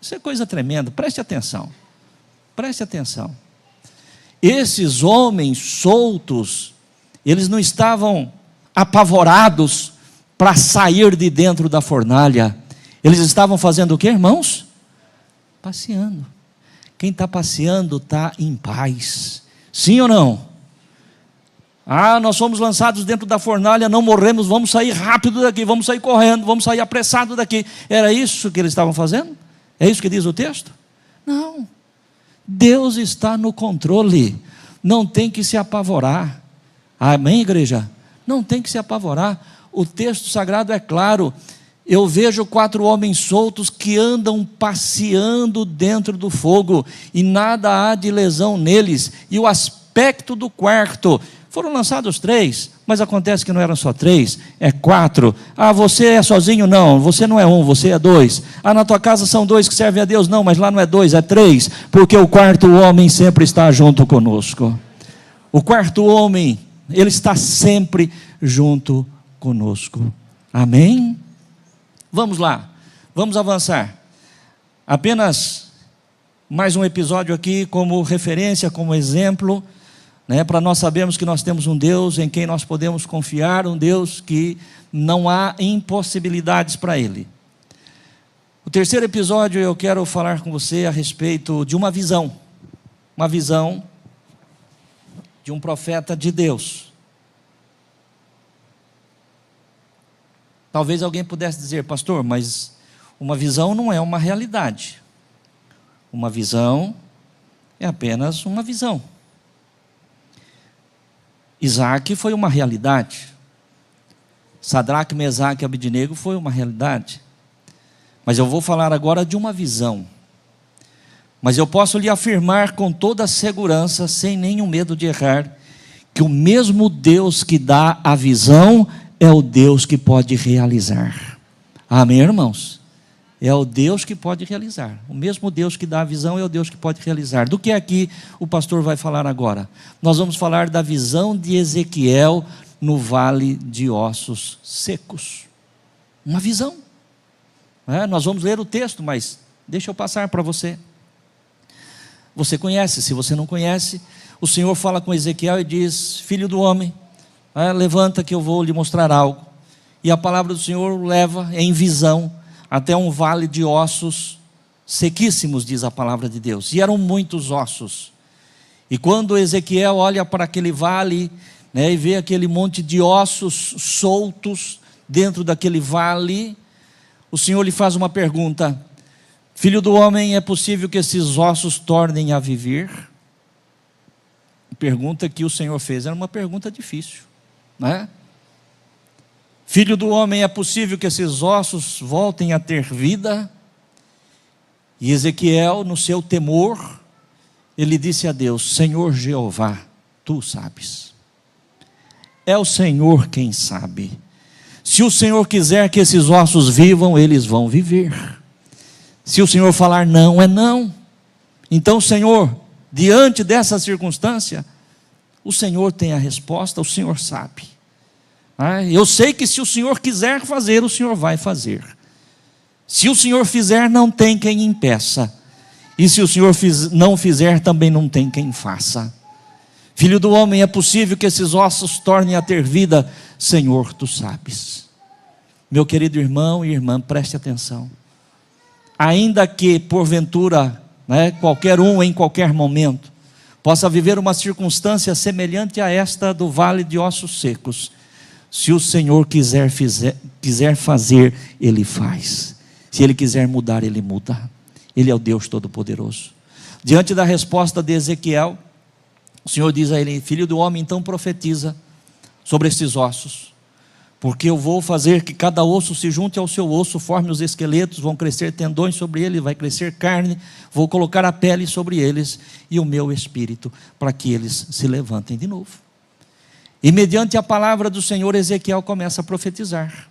isso é coisa tremenda, preste atenção. Preste atenção. Esses homens soltos, eles não estavam apavorados para sair de dentro da fornalha. Eles estavam fazendo o que, irmãos? Passeando. Quem está passeando está em paz. Sim ou não? Nós fomos lançados dentro da fornalha, não morremos, vamos sair rápido daqui, vamos sair correndo, vamos sair apressado daqui. Era isso que eles estavam fazendo? É isso que diz o texto? Não. Deus está no controle. Não tem que se apavorar. Amém, igreja? Não tem que se apavorar. O texto sagrado é claro. Eu vejo 4 homens soltos que andam passeando dentro do fogo, e nada há de lesão neles. E o aspecto do quarto, foram lançados 3, mas acontece que não eram só 3, é 4. Você é sozinho? Não, você não é 1, você é 2. Na tua casa são 2 que servem a Deus? Não, mas lá não é 2, é 3, porque o quarto homem sempre está junto conosco. O quarto homem, ele está sempre junto conosco. Amém? Vamos lá, vamos avançar. Apenas mais um episódio aqui como referência, como exemplo, para nós sabermos que nós temos um Deus em quem nós podemos confiar, um Deus que não há impossibilidades para Ele. O terceiro episódio eu quero falar com você a respeito de uma visão de um profeta de Deus. Talvez alguém pudesse dizer, pastor, mas uma visão não é uma realidade. Uma visão é apenas uma visão. Isaac foi uma realidade. Sadraque, Mesaque e Abidnego foi uma realidade. Mas eu vou falar agora de uma visão. Mas eu posso lhe afirmar com toda a segurança, sem nenhum medo de errar, que o mesmo Deus que dá a visão é o Deus que pode realizar. Amém, irmãos? É o Deus que pode realizar. O mesmo Deus que dá a visão é o Deus que pode realizar. Do que aqui o pastor vai falar agora? Nós vamos falar da visão de Ezequiel no vale de ossos secos. Uma visão. Nós vamos ler o texto, mas deixa eu passar para você. Você conhece, se você não conhece, o Senhor fala com Ezequiel e diz, filho do homem, levanta que eu vou lhe mostrar algo. E a palavra do Senhor o leva em visão até um vale de ossos sequíssimos, diz a palavra de Deus. E eram muitos ossos. E quando Ezequiel olha para aquele vale, e vê aquele monte de ossos soltos dentro daquele vale, o Senhor lhe faz uma pergunta: Filho do homem, é possível que esses ossos tornem a viver? A pergunta que o Senhor fez era uma pergunta difícil, não é? Filho do homem, é possível que esses ossos voltem a ter vida? E Ezequiel, no seu temor, ele disse a Deus: Senhor Jeová, tu sabes. É o Senhor quem sabe. Se o Senhor quiser que esses ossos vivam, eles vão viver. Se o Senhor falar não, é não. Então, Senhor, diante dessa circunstância, o Senhor tem a resposta, o Senhor sabe. Eu sei que se o Senhor quiser fazer, o Senhor vai fazer. Se o Senhor fizer, não tem quem impeça. E se o Senhor não fizer, também não tem quem faça. Filho do homem, é possível que esses ossos tornem a ter vida? Senhor, tu sabes. Meu querido irmão e irmã, preste atenção. Ainda que, porventura, qualquer um em qualquer momento, possa viver uma circunstância semelhante a esta do vale de ossos secos, se o Senhor quiser fazer, Ele faz. Se Ele quiser mudar, Ele muda. Ele é o Deus Todo-Poderoso. Diante da resposta de Ezequiel, o Senhor diz a ele: Filho do homem, então profetiza sobre estes ossos, porque eu vou fazer que cada osso se junte ao seu osso, forme os esqueletos, vão crescer tendões sobre ele, vai crescer carne, vou colocar a pele sobre eles e o meu espírito, para que eles se levantem de novo. E mediante a palavra do Senhor, Ezequiel começa a profetizar,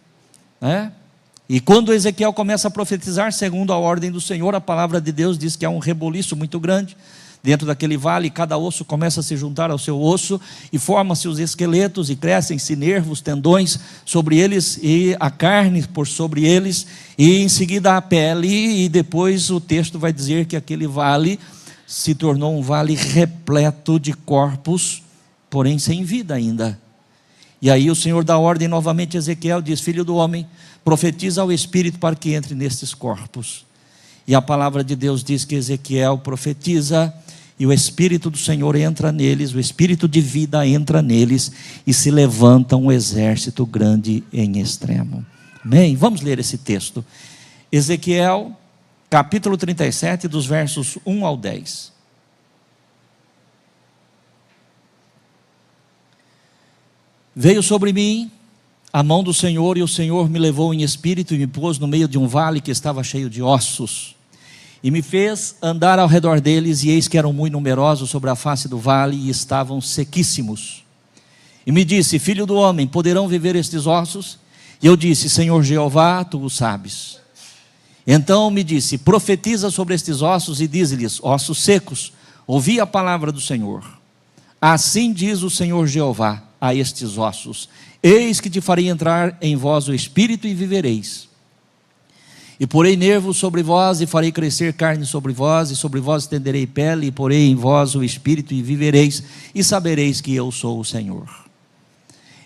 E quando Ezequiel começa a profetizar, segundo a ordem do Senhor, a palavra de Deus diz que há um reboliço muito grande dentro daquele vale, cada osso começa a se juntar ao seu osso, e formam-se os esqueletos, e crescem-se nervos, tendões sobre eles, e a carne por sobre eles, e em seguida a pele, e depois o texto vai dizer que aquele vale se tornou um vale repleto de corpos, porém sem vida ainda. E aí o Senhor dá ordem novamente a Ezequiel, diz: Filho do homem, profetiza ao Espírito para que entre nestes corpos. E a palavra de Deus diz que Ezequiel profetiza, e o Espírito do Senhor entra neles, o Espírito de vida entra neles, e se levanta um exército grande em extremo. Amém? Vamos ler esse texto. Ezequiel, capítulo 37, dos versos 1 ao 10. Veio sobre mim a mão do Senhor, e o Senhor me levou em espírito e me pôs no meio de um vale que estava cheio de ossos, e me fez andar ao redor deles, e eis que eram muito numerosos sobre a face do vale, e estavam sequíssimos. E me disse: Filho do homem, poderão viver estes ossos? E eu disse: Senhor Jeová, tu o sabes. Então me disse: profetiza sobre estes ossos e dize-lhes: ossos secos, ouvi a palavra do Senhor. Assim diz o Senhor Jeová a estes ossos: eis que te farei entrar em vós o espírito e vivereis. E porei nervos sobre vós, e farei crescer carne sobre vós, e sobre vós estenderei pele, e porei em vós o espírito e vivereis, e sabereis que eu sou o Senhor.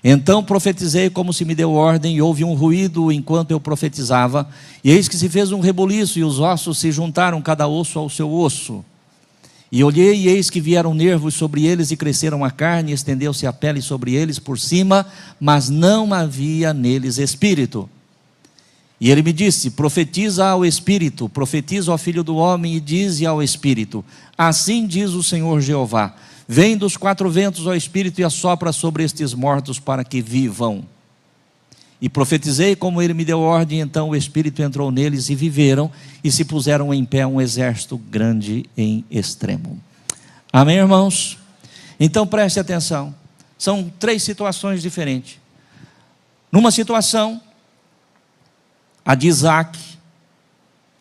Então profetizei como se me deu ordem, e houve um ruído enquanto eu profetizava, e eis que se fez um reboliço, e os ossos se juntaram cada osso ao seu osso. E olhei, e eis que vieram nervos sobre eles, e cresceram a carne, e estendeu-se a pele sobre eles por cima, mas não havia neles espírito. E ele me disse: profetiza ao espírito, profetiza ao filho do homem, e dize ao espírito: assim diz o Senhor Jeová: vem dos quatro ventos ao espírito, e assopra sobre estes mortos para que vivam. E profetizei como ele me deu ordem, então o espírito entrou neles, e viveram, e se puseram em pé um exército grande em extremo. Amém, irmãos? Então preste atenção, são três situações diferentes. Numa situação, a de Isaac,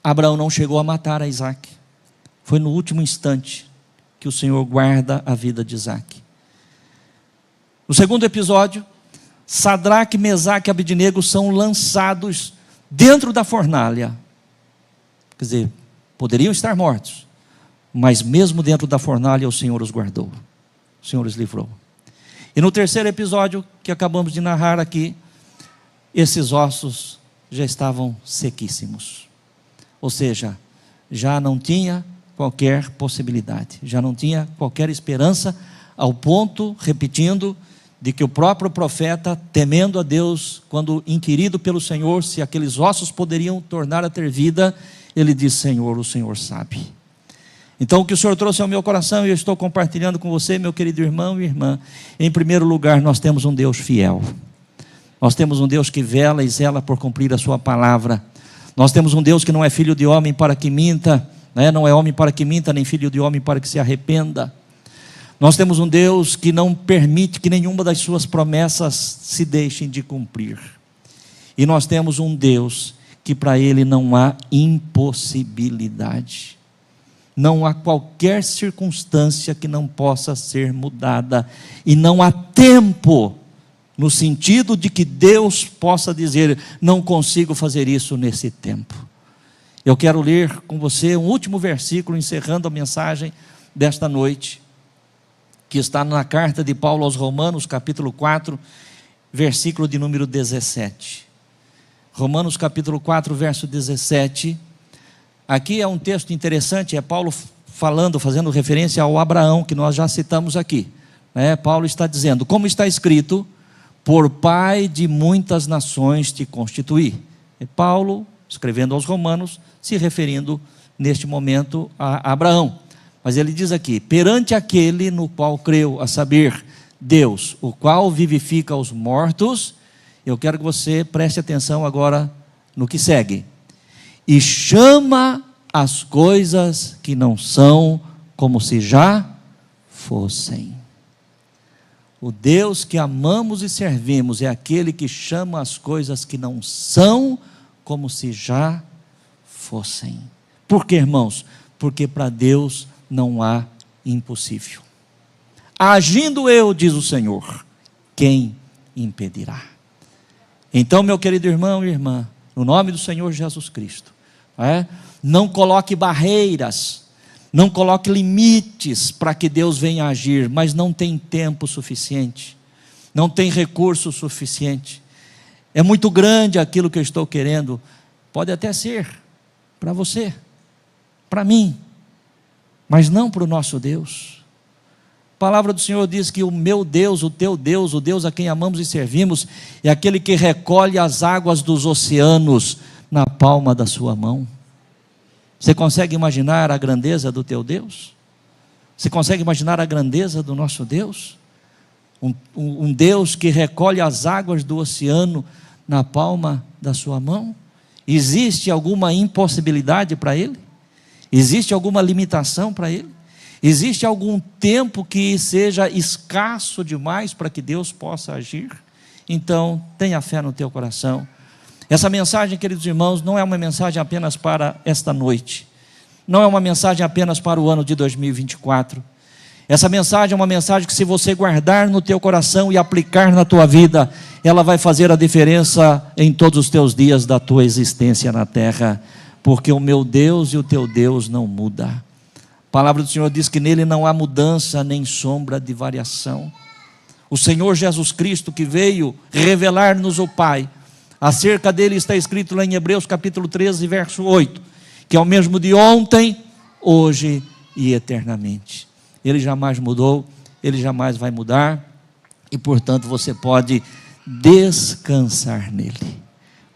Abraão não chegou a matar a Isaac, foi no último instante que o Senhor guarda a vida de Isaac. No segundo episódio, Sadraque, Mesaque e Abednego são lançados dentro da fornalha. Quer dizer, poderiam estar mortos, mas mesmo dentro da fornalha o Senhor os guardou, o Senhor os livrou. E no terceiro episódio que acabamos de narrar aqui, esses ossos já estavam sequíssimos, ou seja, já não tinha qualquer possibilidade, já não tinha qualquer esperança, ao ponto, repetindo, de que o próprio profeta, temendo a Deus, quando inquirido pelo Senhor se aqueles ossos poderiam tornar a ter vida, ele diz: Senhor, o Senhor sabe. Então, o que o Senhor trouxe ao meu coração, e eu estou compartilhando com você, meu querido irmão e irmã. Em primeiro lugar, nós temos um Deus fiel. Nós temos um Deus que vela e zela por cumprir a sua palavra. Nós temos um Deus que não é filho de homem para que minta, né? Não é homem para que minta, nem filho de homem para que se arrependa. Nós temos um Deus que não permite que nenhuma das suas promessas se deixem de cumprir. E nós temos um Deus que para Ele não há impossibilidade. Não há qualquer circunstância que não possa ser mudada. E não há tempo, no sentido de que Deus possa dizer: não consigo fazer isso nesse tempo. Eu quero ler com você um último versículo, encerrando a mensagem desta noite, que está na carta de Paulo aos Romanos, capítulo 4, versículo de número 17. Romanos capítulo 4, verso 17. Aqui é um texto interessante, é Paulo falando, fazendo referência ao Abraão, que nós já citamos aqui. Paulo está dizendo: como está escrito, por pai de muitas nações te constituí. É Paulo, escrevendo aos Romanos, se referindo neste momento a Abraão. Mas ele diz aqui: perante aquele no qual creu, a saber, Deus, o qual vivifica os mortos. Eu quero que você preste atenção agora no que segue. E chama as coisas que não são como se já fossem. O Deus que amamos e servimos é aquele que chama as coisas que não são como se já fossem. Por quê, irmãos? Porque para Deus não há impossível. Agindo eu, diz o Senhor, quem impedirá? Então, meu querido irmão e irmã, no nome do Senhor Jesus Cristo, não coloque barreiras, não coloque limites para que Deus venha agir, mas não tem tempo suficiente, não tem recurso suficiente, é muito grande aquilo que eu estou querendo. Pode até ser para você, para mim, mas não para o nosso Deus. A palavra do Senhor diz que o meu Deus, o teu Deus, o Deus a quem amamos e servimos, é aquele que recolhe as águas dos oceanos na palma da sua mão. Você consegue imaginar a grandeza do teu Deus? Você consegue imaginar a grandeza do nosso Deus? Um Deus que recolhe as águas do oceano na palma da sua mão? Existe alguma impossibilidade para Ele? Existe alguma limitação para Ele? Existe algum tempo que seja escasso demais para que Deus possa agir? Então, tenha fé no teu coração. Essa mensagem, queridos irmãos, não é uma mensagem apenas para esta noite. Não é uma mensagem apenas para o ano de 2024. Essa mensagem é uma mensagem que, se você guardar no teu coração e aplicar na tua vida, ela vai fazer a diferença em todos os teus dias da tua existência na terra. Porque o meu Deus e o teu Deus não muda. A palavra do Senhor diz que nele não há mudança nem sombra de variação. O Senhor Jesus Cristo, que veio revelar-nos o Pai, acerca dele está escrito lá em Hebreus capítulo 13, verso 8, que é o mesmo de ontem, hoje e eternamente. Ele jamais mudou, ele jamais vai mudar, e portanto você pode descansar nele,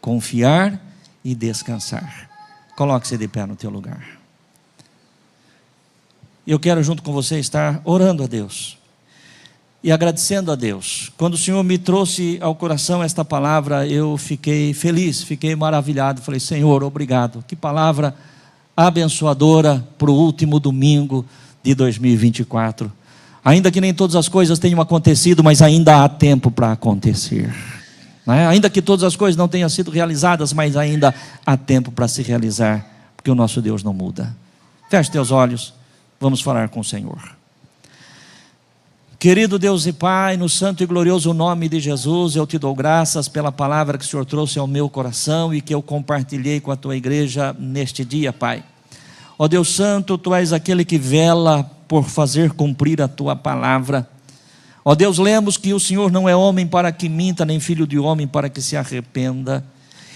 confiar e descansar. Coloque-se de pé no teu lugar. Eu quero junto com você estar orando a Deus e agradecendo a Deus. Quando o Senhor me trouxe ao coração esta palavra, eu fiquei feliz, fiquei maravilhado. Falei: Senhor, obrigado. Que palavra abençoadora para o último domingo de 2024. Ainda que nem todas as coisas tenham acontecido, mas ainda há tempo para acontecer. Ainda que todas as coisas não tenham sido realizadas, mas ainda há tempo para se realizar, porque o nosso Deus não muda. Feche teus olhos, vamos falar com o Senhor. Querido Deus e Pai, no santo e glorioso nome de Jesus, eu te dou graças pela palavra que o Senhor trouxe ao meu coração e que eu compartilhei com a tua igreja neste dia, Pai. Ó Deus Santo, tu és aquele que vela por fazer cumprir a tua palavra. Ó Deus, lemos que o Senhor não é homem para que minta, nem filho de homem para que se arrependa.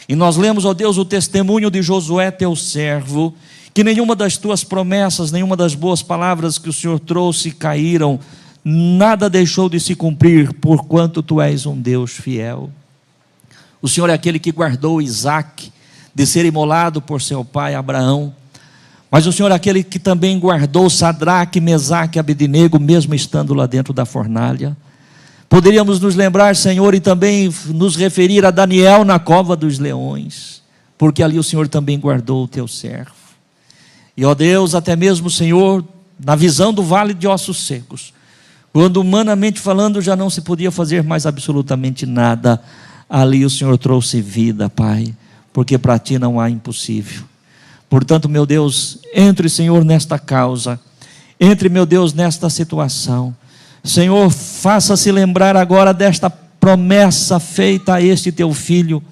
E nós lemos, ó Deus, o testemunho de Josué, teu servo, que nenhuma das tuas promessas, nenhuma das boas palavras que o Senhor trouxe caíram, nada deixou de se cumprir, porquanto tu és um Deus fiel. O Senhor é aquele que guardou Isaque de ser imolado por seu pai Abraão. Mas o Senhor é aquele que também guardou Sadraque, Mesaque e Abednego, mesmo estando lá dentro da fornalha. Poderíamos nos lembrar, Senhor, e também nos referir a Daniel na cova dos leões, porque ali o Senhor também guardou o teu servo. E, ó Deus, até mesmo, Senhor, na visão do vale de ossos secos, quando humanamente falando já não se podia fazer mais absolutamente nada, ali o Senhor trouxe vida, Pai, porque para Ti não há impossível. Portanto, meu Deus, entre, Senhor, nesta causa, entre, meu Deus, nesta situação. Senhor, faça-se lembrar agora desta promessa feita a este teu filho.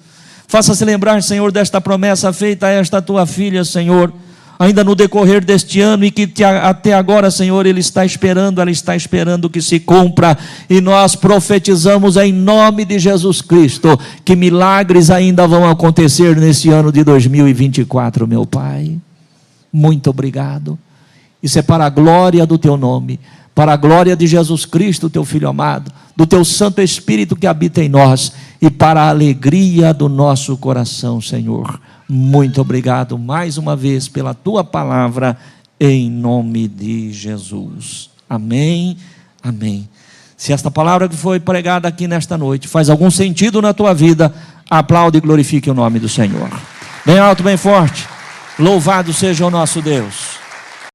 Faça-se lembrar, Senhor, desta promessa feita a esta tua filha, Senhor, ainda no decorrer deste ano, e que até agora, Senhor, ela está esperando que se cumpra, e nós profetizamos em nome de Jesus Cristo, que milagres ainda vão acontecer nesse ano de 2024, meu Pai. Muito obrigado. Isso é para a glória do teu nome, para a glória de Jesus Cristo, teu Filho amado, do teu Santo Espírito que habita em nós, e para a alegria do nosso coração, Senhor. Muito obrigado mais uma vez pela tua palavra, em nome de Jesus. Amém, amém. Se esta palavra que foi pregada aqui nesta noite faz algum sentido na tua vida, aplaude e glorifique o nome do Senhor. Bem alto, bem forte. Louvado seja o nosso Deus.